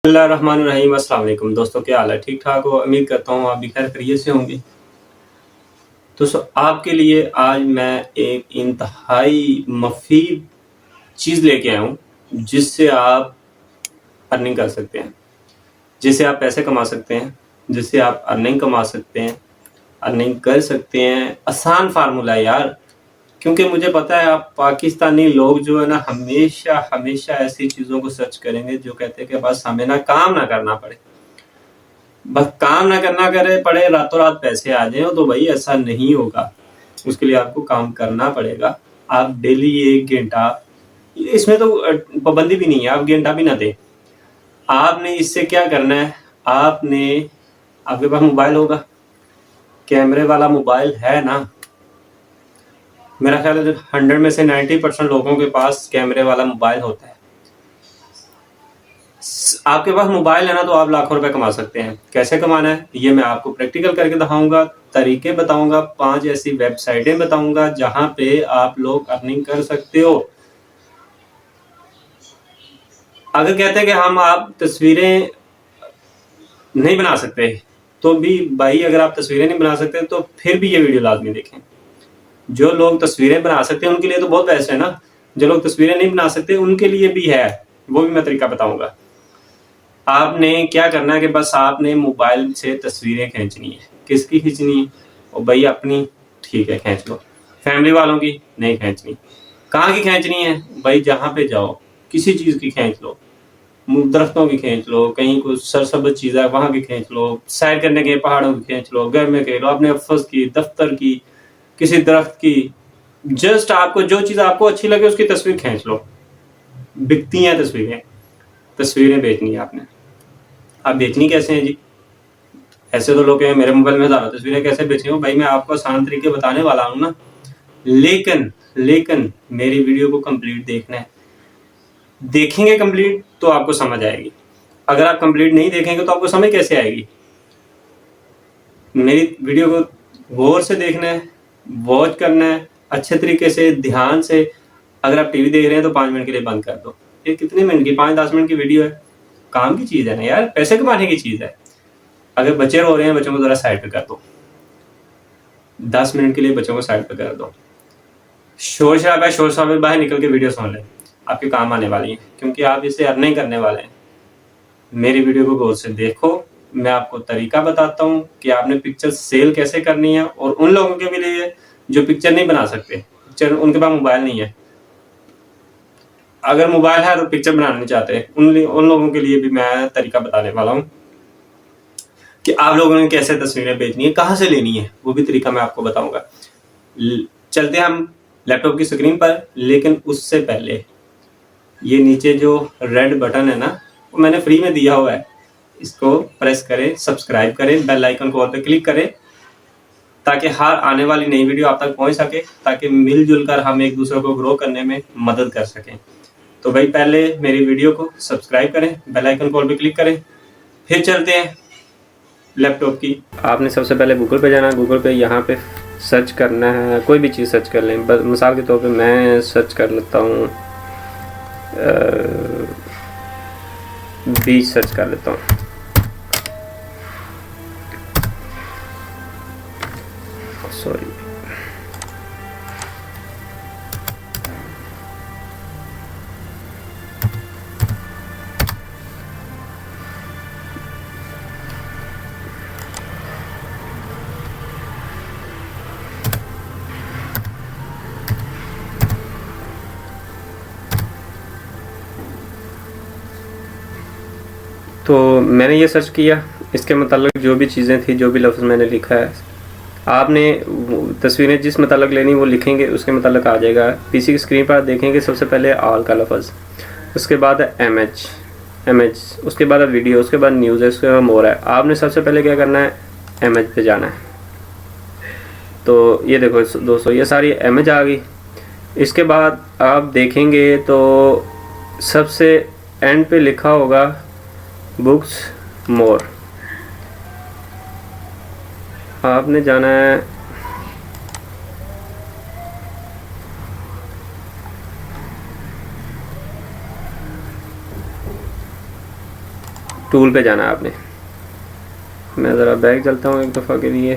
बिस्मिल्लाहिर्रहमानिर्रहीम। अस्सलाम वालेकुम दोस्तों, क्या हाल है? ठीक ठाक हो? उम्मीद करता हूँ आप भी खैर खैरियत से होंगे। दोस्तों, आपके लिए आज मैं एक इंतहाई मुफीद चीज़ लेके आया हूँ जिससे आप अर्निंग कर सकते हैं, जिससे आप पैसे कमा सकते हैं, जिससे आप अर्निंग कमा सकते हैं, अर्निंग कर सकते हैं। आसान फार्मूला है यार, क्योंकि मुझे पता है आप पाकिस्तानी लोग जो है ना हमेशा हमेशा ऐसी चीज़ों को सर्च करेंगे जो कहते हैं कि बस हमें ना काम ना करना पड़े, बस काम ना करना करे पड़े, रातों रात पैसे आ जाए। तो भाई ऐसा नहीं होगा, उसके लिए आपको काम करना पड़ेगा। आप डेली 1 घंटा, इसमें तो पाबंदी भी नहीं है, आप घंटा भी ना दें। आपने इससे क्या करना है, आपके पास मोबाइल होगा, कैमरे वाला मोबाइल है ना? मेरा ख्याल है 100 में से 90% लोगों के पास कैमरे वाला मोबाइल होता है। आपके पास मोबाइल है ना, तो आप लाखों रुपए कमा सकते हैं। कैसे कमाना है ये मैं आपको प्रैक्टिकल करके दिखाऊंगा, तरीके बताऊंगा, 5 ऐसी वेबसाइटें बताऊंगा जहां पे आप लोग अर्निंग कर सकते हो। अगर कहते हैं कि आप तस्वीरें नहीं बना सकते, तो भी भाई अगर आप तस्वीरें नहीं बना सकते तो फिर भी ये वीडियो लाजमी देखें। जो लोग तस्वीरें बना सकते हैं उनके लिए तो बहुत बेस्ट है ना, जो लोग तस्वीरें नहीं बना सकते उनके लिए भी है, वो भी मैं तरीका बताऊंगा। आपने क्या करना है कि बस आपने मोबाइल से तस्वीरें खींचनी है। किसकी खींचनी है? और भाई अपनी, ठीक है खींच लो। फैमिली वालों की नहीं खींचनी। कहाँ की खींचनी है? भाई जहाँ पे जाओ किसी चीज़ की खींच लो, दरख्तों की खींच लो, कहीं कुछ सरसब्ज चीज़ है वहाँ की खींच लो, सैर करने के पहाड़ों की खींच लो, घर में खींच लो, अपने ऑफिस की, दफ्तर की, किसी दरख्त की। जस्ट आपको जो चीज़ आपको अच्छी लगे उसकी तस्वीर खींच लो। बिकती हैं तस्वीरें, तस्वीरें बेचनी है आपने। आप बेचनी कैसे हैं जी? ऐसे तो लोग हैं मेरे मोबाइल में हज़ारों तस्वीरें कैसे बेचनी हो। भाई मैं आपको आसान तरीके बताने वाला हूँ ना, लेकिन लेकिन मेरी वीडियो को कंप्लीट देखना है। देखेंगे कंप्लीट तो आपको समझ आएगी, अगर आप कंप्लीट नहीं देखेंगे तो आपको समझ कैसे आएगी? मेरी वीडियो को गौर से देखना है, वॉच करना है अच्छे तरीके से, ध्यान से। अगर आप टीवी देख रहे हैं तो 5 मिनट के लिए बंद कर दो। ये कितने मिनट की, 5-10 मिनट की वीडियो है, काम की चीज़ है ना यार, पैसे कमाने की चीज़ है। अगर बच्चे रो रहे हैं, बच्चों को ज़रा साइड पे कर दो, 10 मिनट के लिए बच्चों को साइड पे कर दो। शोर शराबा है, शोर शराबे बाहर निकल के वीडियो सुन लें, आपके काम आने वाली है, क्योंकि आप इसे अर्निंग करने वाले हैं। मेरी वीडियो को गौर से देखो, मैं आपको तरीका बताता हूँ कि आपने पिक्चर सेल कैसे करनी है। और उन लोगों के भी लिए जो पिक्चर नहीं बना सकते, पिक्चर उनके पास मोबाइल नहीं है, अगर मोबाइल है तो पिक्चर बनाना नहीं चाहते, उन लोगों के लिए भी मैं तरीका बताने वाला हूँ कि आप लोगों ने कैसे तस्वीरें भेजनी है, कहाँ से लेनी है, वो भी तरीका मैं आपको बताऊंगा। चलते हैं हम लैपटॉप की स्क्रीन पर, लेकिन उससे पहले ये नीचे जो रेड बटन है ना, वो मैंने फ्री में दिया हुआ है, इसको प्रेस करें, सब्सक्राइब करें, बेल आइकन को ऑल पे क्लिक करें, ताकि हर आने वाली नई वीडियो आप तक पहुंच सके, ताकि मिलजुल कर हम एक दूसरे को ग्रो करने में मदद कर सकें। तो भाई पहले मेरी वीडियो को सब्सक्राइब करें, बेल आइकन को ऑल पे क्लिक करें। फिर चलते हैं लैपटॉप की। आपने सबसे पहले गूगल पे जाना है, गूगल पे यहाँ पे सर्च करना है, कोई भी चीज़ सर्च कर लें। मिसाल के तौर पे मैं सर्च कर लेता हूँ, बीच सर्च कर लेता हूँ। सॉरी, तो मैंने ये सर्च किया, इसके मतलब जो भी चीज़ें थी, जो भी लफ्ज़ मैंने लिखा है, आपने तस्वीरें जिस मतलब लेनी वो लिखेंगे, उसके मतलब आ जाएगा। पीसी की स्क्रीन पर आप देखेंगे सबसे पहले ऑल का लफ्ज़, उसके बाद इमेज, उसके बाद वीडियो, उसके बाद न्यूज़ है, उसके बाद मोर है। आपने सबसे पहले क्या करना है, इमेज पे जाना है। तो ये देखो दोस्तों, ये सारी इमेज आ गई। इसके बाद आप देखेंगे तो सबसे एंड पे लिखा होगा बुक्स मोर। आपने जाना है, टूल पे जाना है आपने। मैं ज़रा बैक चलता हूँ एक दफ़ा के लिए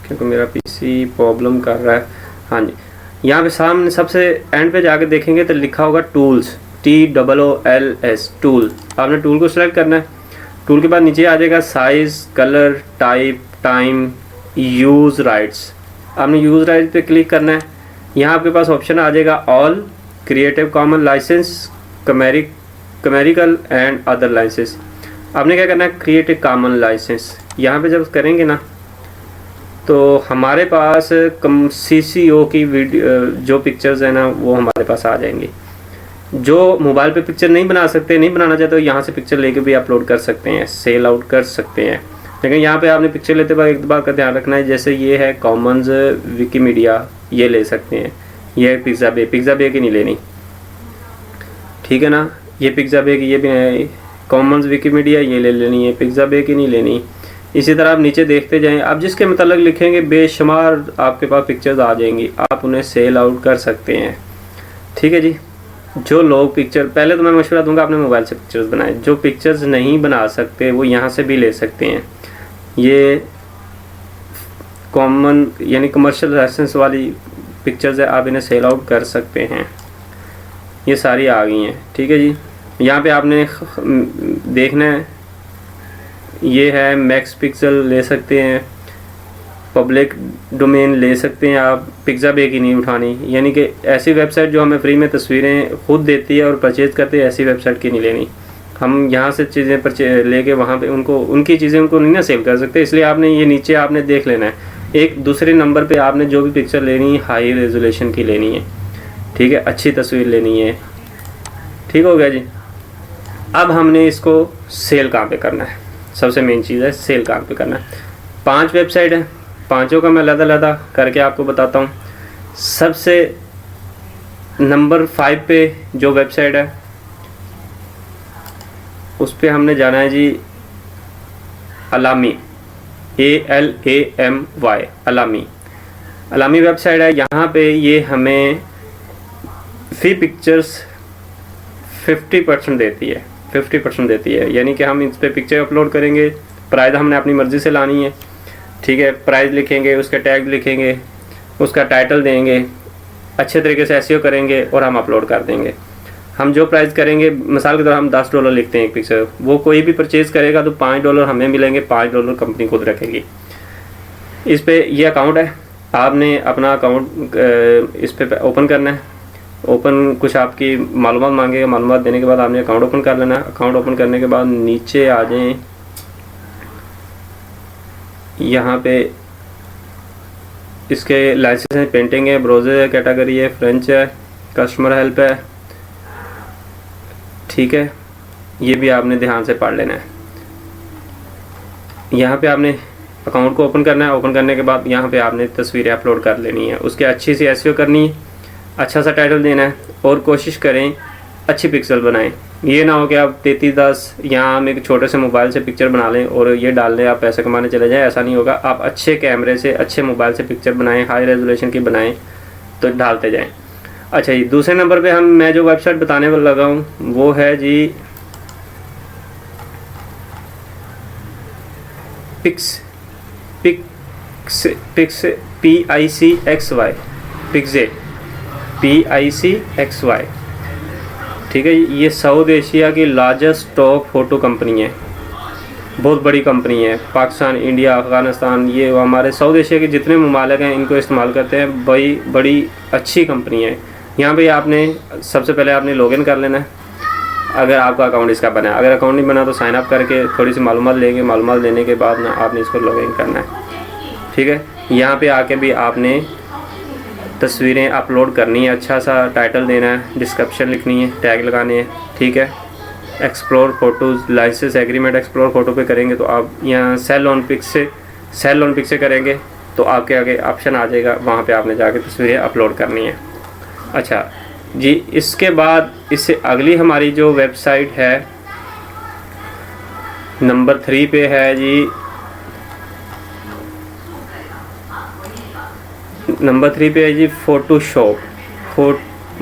क्योंकि मेरा पीसी प्रॉब्लम कर रहा है। हाँ जी, यहाँ पे सामने सबसे एंड पे जाके देखेंगे तो लिखा होगा टूल्स, TOOLS टूल। आपने टूल को सिलेक्ट करना है। टूल के बाद नीचे आ जाएगा size, colour, type, time, use rights. आपने यूज़ राइट्स पे क्लिक करना है। यहाँ आपके पास ऑप्शन आ जाएगा all, creative common licence, commercial and other licence. आपने क्या करना है, क्रिएटिव कॉमन लाइसेंस। यहाँ पे जब करेंगे ना तो हमारे पास CCO की वीडियो जो पिक्चर्स है ना वो हमारे पास आ जाएंगी। जो मोबाइल पे पिक्चर नहीं बना सकते, नहीं बनाना चाहते, तो यहाँ से पिक्चर लेके भी अपलोड कर सकते हैं, सेल आउट कर सकते हैं। लेकिन यहाँ पे आपने पिक्चर लेते वक्त एक बात का ध्यान रखना है, जैसे ये है कॉमन्स विकीमीडिया, ये ले सकते हैं। ये है पिक्साबे की नहीं लेनी, ठीक है ना। ये पिक्साबे की, ये भी है कॉमन्स विकीमीडिया, ये ले लेनी है, पिक्साबे की नहीं लेनी। इसी तरह आप नीचे देखते जाएं, आप जिसके मतलब लिखेंगे बेशुमार आपके पास पिक्चर्स आ जाएंगी, आप उन्हें सेल आउट कर सकते हैं, ठीक है जी। जो लोग पिक्चर, पहले तो मैं मशवरा दूंगा अपने मोबाइल से पिक्चर्स बनाएं। जो पिक्चर्स नहीं बना सकते वो यहाँ से भी ले सकते हैं। ये कॉमन यानी कमर्शियल लाइसेंस वाली पिक्चर्स है, आप इन्हें सेल आउट कर सकते हैं। ये सारी आ गई हैं, ठीक है जी। यहाँ पे आपने देखना है, ये है मैक्स पिक्सल ले सकते हैं, पब्लिक डोमेन ले सकते हैं आप। पिक्साबे की नहीं उठानी, यानी कि ऐसी वेबसाइट जो हमें फ्री में तस्वीरें खुद देती है और परचेज़ करते हैं, ऐसी वेबसाइट की नहीं लेनी। हम यहाँ से चीज़ें लेके वहाँ पे उनको उनकी चीज़ें उनको नहीं ना सेल कर सकते। इसलिए आपने ये नीचे आपने देख लेना है, एक दूसरे नंबर पे आपने जो भी पिक्चर लेनी है हाई रेजोल्यूशन की लेनी है, ठीक है, अच्छी तस्वीर लेनी है, ठीक हो गया जी। अब हमने इसको सेल कहाँ पे करना है, सबसे मेन चीज़ है सेल कहाँ पे करना है। 5 वेबसाइट है, पांचों का मैं अलग करके आपको बताता हूँ। सबसे नंबर 5 पे जो वेबसाइट है उस पर हमने जाना है जी, अलामी, ALAMY, अलामी वेबसाइट है। यहाँ पे ये हमें फ्री पिक्चर्स 50% देती है, 50% देती है। यानी कि हम इस पर पिक्चर अपलोड करेंगे, प्राइस हमने अपनी मर्ज़ी से लानी है, ठीक है। प्राइस लिखेंगे, उसके टैग लिखेंगे, उसका टाइटल देंगे, अच्छे तरीके से SEO करेंगे और हम अपलोड कर देंगे। हम जो प्राइस करेंगे, मिसाल के तौर हम $10 लिखते हैं एक पिक्चर, वो कोई भी परचेज़ करेगा तो $5 हमें मिलेंगे, $5 कंपनी खुद रखेगी। इस पे ये अकाउंट है, आपने अपना अकाउंट इस पे ओपन करना है। ओपन कुछ आपकी मालूमात मांगेगा, मालूमात देने के बाद आपने अकाउंट ओपन कर लेना है। अकाउंट ओपन करने के बाद नीचे आ जाएं, यहाँ पे इसके लाइसेंस है, पेंटिंग है, ब्राउज़र है, कैटेगरी है, फ्रेंच है, कस्टमर हेल्प है, ठीक है। ये भी आपने ध्यान से पढ़ लेना है। यहाँ पे आपने अकाउंट को ओपन करना है। ओपन करने के बाद यहाँ पे आपने तस्वीरें अपलोड कर लेनी है, उसके अच्छी सी SEO करनी है, अच्छा सा टाइटल देना है और कोशिश करें अच्छी पिक्सल बनाएं। ये ना हो कि आप 3310 यहाँ हम एक छोटे से मोबाइल से पिक्चर बना लें और ये डाल दें, आप पैसे कमाने चले जाएं, ऐसा नहीं होगा। आप अच्छे कैमरे से, अच्छे मोबाइल से पिक्चर बनाएं, हाई रेजोल्यूशन की बनाएं तो डालते जाएं। अच्छा जी, दूसरे नंबर पे मैं जो वेबसाइट बताने वाला लगा हूँ वो है जी PICXY, ठीक है। ये साउथ एशिया की लार्जेस्ट टॉप फोटो कंपनी है, बहुत बड़ी कंपनी है। पाकिस्तान, इंडिया, अफ़गानिस्तान, ये हमारे साउथ एशिया के जितने ममालिक हैं इनको इस्तेमाल करते हैं। बड़ी अच्छी कंपनी है। यहाँ पे आपने सबसे पहले आपने लॉगिन कर लेना है, अगर आपका अकाउंट इसका बना है। अगर अकाउंट नहीं बना तो साइन अप करके थोड़ी सी मालूमात लेंगे, मालूमात लेने के बाद ना आपने इसको लॉगिन करना है, ठीक है। यहाँ पे आके भी आपने तस्वीरें अपलोड करनी है, अच्छा सा टाइटल देना है, डिस्क्रिप्शन लिखनी है, टैग लगाने हैं, ठीक है। Explore photos, licence agreement explore photo पे करेंगे तो आप यहाँ सेल ऑन पिक से करेंगे तो आपके आगे ऑप्शन आ जाएगा, वहाँ पे आपने जाके तस्वीरें अपलोड करनी है। अच्छा जी, इसके बाद इससे अगली हमारी जो वेबसाइट है नंबर 3 पे है जी, नंबर 3 पे है जी फोटोशॉप,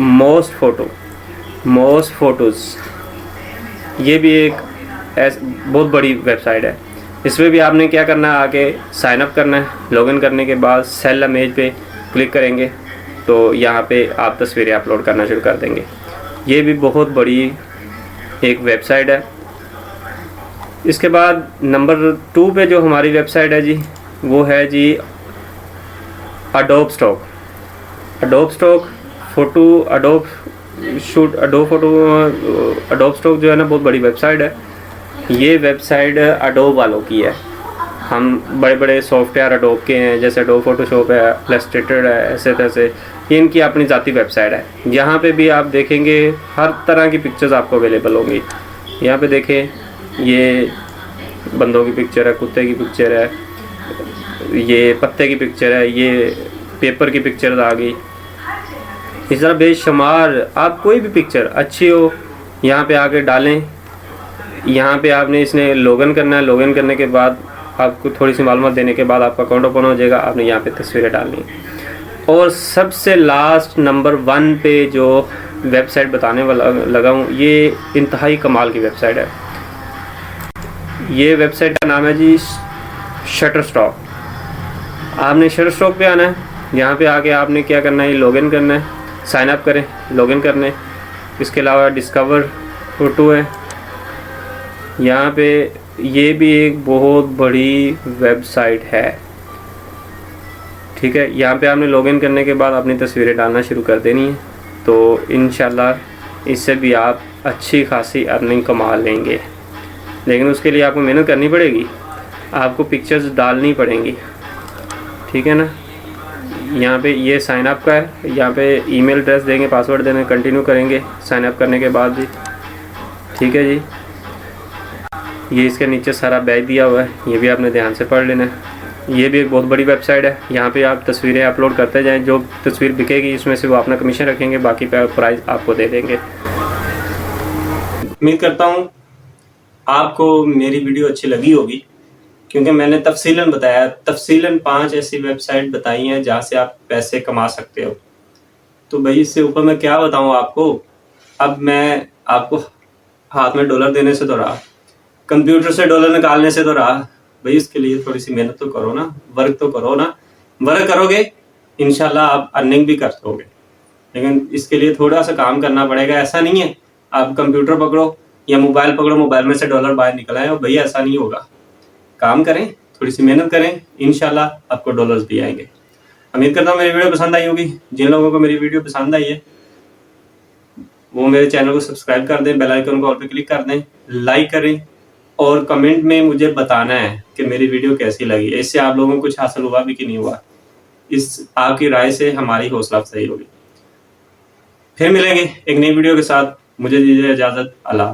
मोस्ट फोटोज़। ये भी एक बहुत बड़ी वेबसाइट है। इसमें भी आपने क्या करना है, आके साइन अप करना है। लॉगिन करने के बाद सेल इमेज पे क्लिक करेंगे तो यहाँ पे आप तस्वीरें अपलोड करना शुरू कर देंगे। ये भी बहुत बड़ी एक वेबसाइट है। इसके बाद नंबर 2 पे जो हमारी वेबसाइट है जी, वो है जी Adobe stock. Adobe stock photo, Adobe shoot, Adobe photo, Adobe stock जो है ना, बहुत बड़ी वेबसाइट है। ये वेबसाइट अडोब वालों की है। हम बड़े बड़े सॉफ्टवेयर अडोब के हैं, जैसे अडोब फोटोशॉप है, इलस्ट्रेटर है, ऐसे तैसे, ये इनकी अपनी ज़ाती वेबसाइट है। यहाँ पे भी आप देखेंगे हर तरह की पिक्चर्स आपको अवेलेबल होंगी। यहाँ पे देखें, ये बंदों की पिक्चर है, कुत्ते की पिक्चर है, ये पत्ते की पिक्चर है, ये पेपर की पिक्चर आ गई। इस तरह बेशुमार आप कोई भी पिक्चर अच्छी हो यहाँ पे आके डालें। यहाँ पे आपने इसने लॉगिन करना है। लॉगिन करने के बाद आपको थोड़ी सी मालूमात देने के बाद आपका अकाउंट ओपन हो जाएगा। आपने यहाँ पे तस्वीरें डालनी है। और सबसे लास्ट नंबर 1 पे जो वेबसाइट बताने वाला लगा हूँ, ये इंतहाई कमाल की वेबसाइट है। ये वेबसाइट का नाम है जी शटरस्टॉक। आपने शटरस्टॉक पे आना है। यहाँ पे आके आपने क्या करना है, लॉगिन करना है, साइन अप करें, लॉगिन करने। इसके अलावा डिस्कवर फोटो है। यहाँ पे ये भी एक बहुत बड़ी वेबसाइट है, ठीक है। यहाँ पे आपने लॉगिन करने के बाद अपनी तस्वीरें डालना शुरू कर देनी है। तो इंशाल्लाह इससे भी आप अच्छी खासी अर्निंग कमा लेंगे। लेकिन उसके लिए आपको मेहनत करनी पड़ेगी, आपको पिक्चर्स डालनी पड़ेंगी, ठीक है ना। यहाँ पे ये साइन अप का है। यहाँ पे ईमेल एड्रेस देंगे, पासवर्ड देंगे, कंटिन्यू करेंगे साइन अप करने के बाद जी, ठीक है जी। ये इसके नीचे सारा बैच दिया हुआ है, ये भी आपने ध्यान से पढ़ लेना है। ये भी एक बहुत बड़ी वेबसाइट है। यहाँ पे आप तस्वीरें अपलोड करते जाएं, जो तस्वीर बिकेगी इसमें से वो अपना कमीशन रखेंगे, बाकी प्राइस आपको दे देंगे। उम्मीद करता हूँ आपको मेरी वीडियो अच्छी लगी होगी, क्योंकि मैंने तफसीलन बताया, तफसीलन 5 ऐसी वेबसाइट बताई हैं जहाँ से आप पैसे कमा सकते हो। तो भाई इससे ऊपर मैं क्या बताऊँ आपको। अब मैं आपको हाथ में डॉलर देने से तो रहा, कंप्यूटर से डॉलर निकालने से तो रहा। भाई इसके लिए थोड़ी सी मेहनत तो करो ना, वर्क तो करो ना। वर्क करोगे इंशाल्लाह आप अर्निंग भी कर लोगे, लेकिन इसके लिए थोड़ा सा काम करना पड़ेगा। ऐसा नहीं है आप कंप्यूटर पकड़ो या मोबाइल पकड़ो, मोबाइल में से डॉलर बाहर निकल आए, भैया ऐसा नहीं होगा। काम करें, थोड़ी सी मेहनत करें, इंशाल्लाह आपको डॉलर्स भी आएंगे। उम्मीद करता हूँ मेरी वीडियो पसंद आई होगी। जिन लोगों को मेरी वीडियो पसंद आई है वो मेरे चैनल को सब्सक्राइब कर दें, बेल आइकन को ऑल पे क्लिक कर दें, लाइक करें और कमेंट में मुझे बताना है कि मेरी वीडियो कैसी लगी। इससे आप लोगों को कुछ हासिल हुआ भी कि नहीं हुआ, इस आपकी राय से हमारी हौसला अफजाई होगी। फिर मिलेंगे एक नई वीडियो के साथ। मुझे दीजिए इजाजत। अल्लाह।